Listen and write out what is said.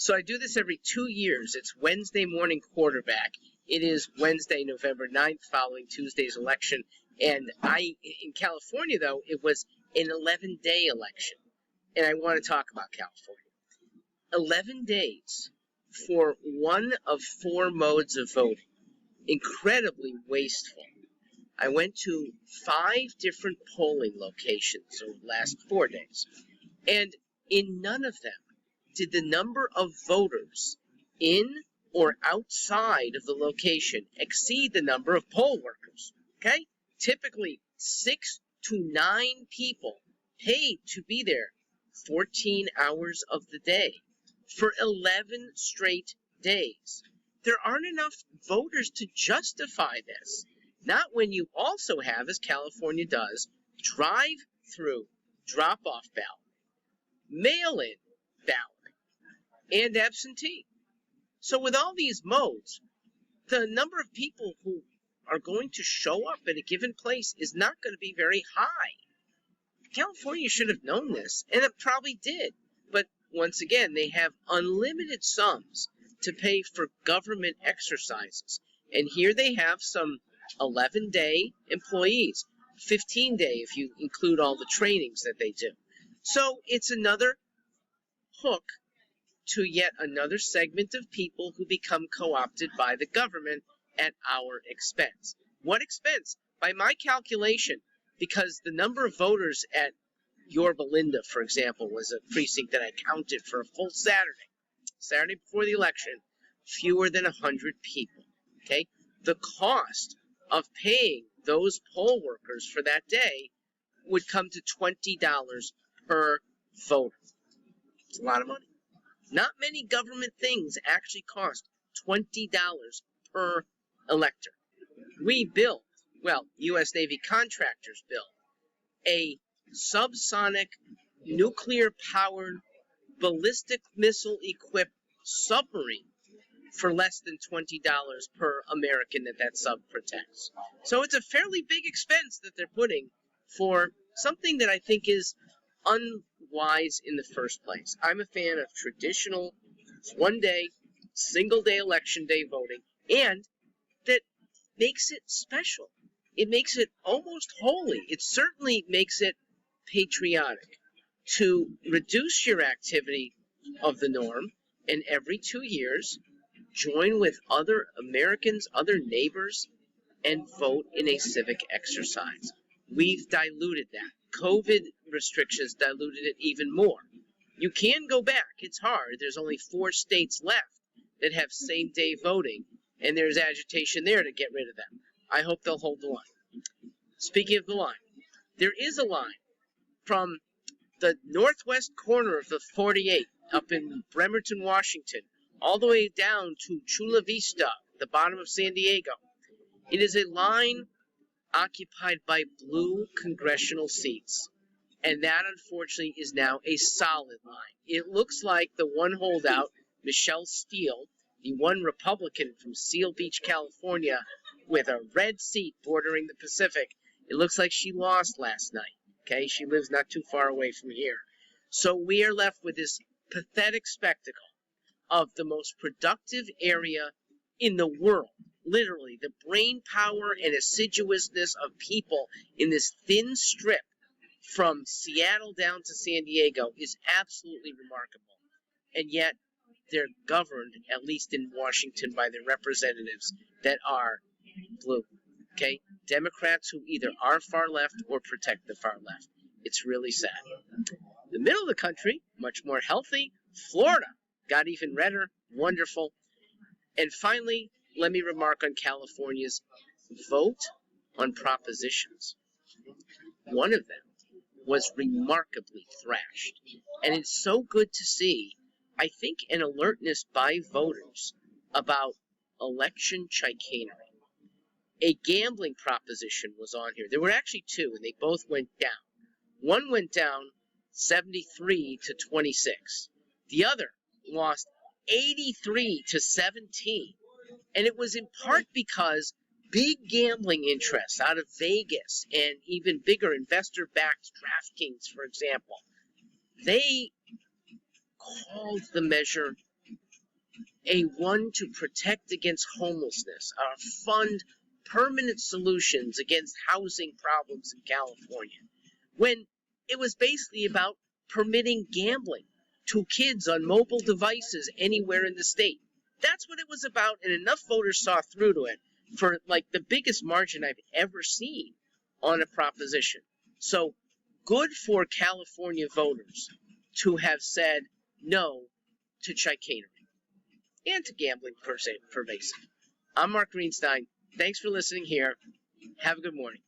So I do this every 2 years. It's Wednesday morning quarterback. It is Wednesday, November 9th, following Tuesday's election. And in California, though, it was an 11-day election. And I want to talk about California. 11 days for one of 4 modes of voting. Incredibly wasteful. I went to 5 different polling locations over the last 4 days. And in none of them did the number of voters in or outside of the location exceed the number of poll workers. Okay? Typically, 6 to 9 people paid to be there 14 hours of the day for 11 straight days. There aren't enough voters to justify this. Not when you also have, as California does, drive-through drop-off ballot, mail-in ballot, and absentee. So with all these modes, the number of people who are going to show up at a given place is not going to be very high. California should have known this, and it probably did. But once again, they have unlimited sums to pay for government exercises. And here they have some 11-day employees, 15-day if you include all the trainings that they do. So it's another hook to yet another segment of people who become co-opted by the government at our expense. What expense? By my calculation, because the number of voters at Yorba Linda, for example, was a precinct that I counted for a full Saturday before the election, fewer than 100 people. Okay? The cost of paying those poll workers for that day would come to $20 per voter. It's a lot of money. Not many government things actually cost $20 per elector. We built, well, U.S. Navy contractors built, a subsonic, nuclear-powered, ballistic missile-equipped submarine for less than $20 per American that sub protects. So it's a fairly big expense that they're putting for something that I think is unwise in the first place. I'm a fan of traditional, one-day, single-day election day voting, and that makes it special. It makes it almost holy. It certainly makes it patriotic to reduce your activity of the norm and every 2 years join with other Americans, other neighbors, and vote in a civic exercise. We've diluted that. COVID restrictions diluted it even more. You can go back. It's hard. There's only 4 states left that have same-day voting, and there's agitation there to get rid of them. I hope they'll hold the line. Speaking of the line, there is a line from the northwest corner of the 48 up in Bremerton, Washington, all the way down to Chula Vista, the bottom of San Diego. It is a line occupied by blue congressional seats, and that, unfortunately, is now a solid line. It looks like the one holdout, Michelle Steele, the one Republican from Seal Beach, California, with a red seat bordering the Pacific, it looks like she lost last night. Okay, she lives not too far away from here. So we are left with this pathetic spectacle of the most productive area in the world. Literally, the brain power and assiduousness of people in this thin strip from Seattle down to San Diego is absolutely remarkable. And yet, they're governed, at least in Washington, by their representatives that are blue. Okay? Democrats who either are far left or protect the far left. It's really sad. The middle of the country, much more healthy. Florida got even redder. Wonderful. And finally, let me remark on California's vote on propositions. One of them was remarkably thrashed. And it's so good to see, I think, an alertness by voters about election chicanery. A gambling proposition was on here. There were actually 2, and they both went down. One went down 73 to 26. The other lost 83 to 17. And it was in part because big gambling interests out of Vegas and even bigger investor-backed DraftKings, for example, they called the measure one to protect against homelessness, fund permanent solutions against housing problems in California, when it was basically about permitting gambling to kids on mobile devices anywhere in the state. That's what it was about, and enough voters saw through to it for like the biggest margin I've ever seen on a proposition. So good for California voters to have said no to chicanery and to gambling pervasive. I'm Mark Greenstein. Thanks for listening here. Have a good morning.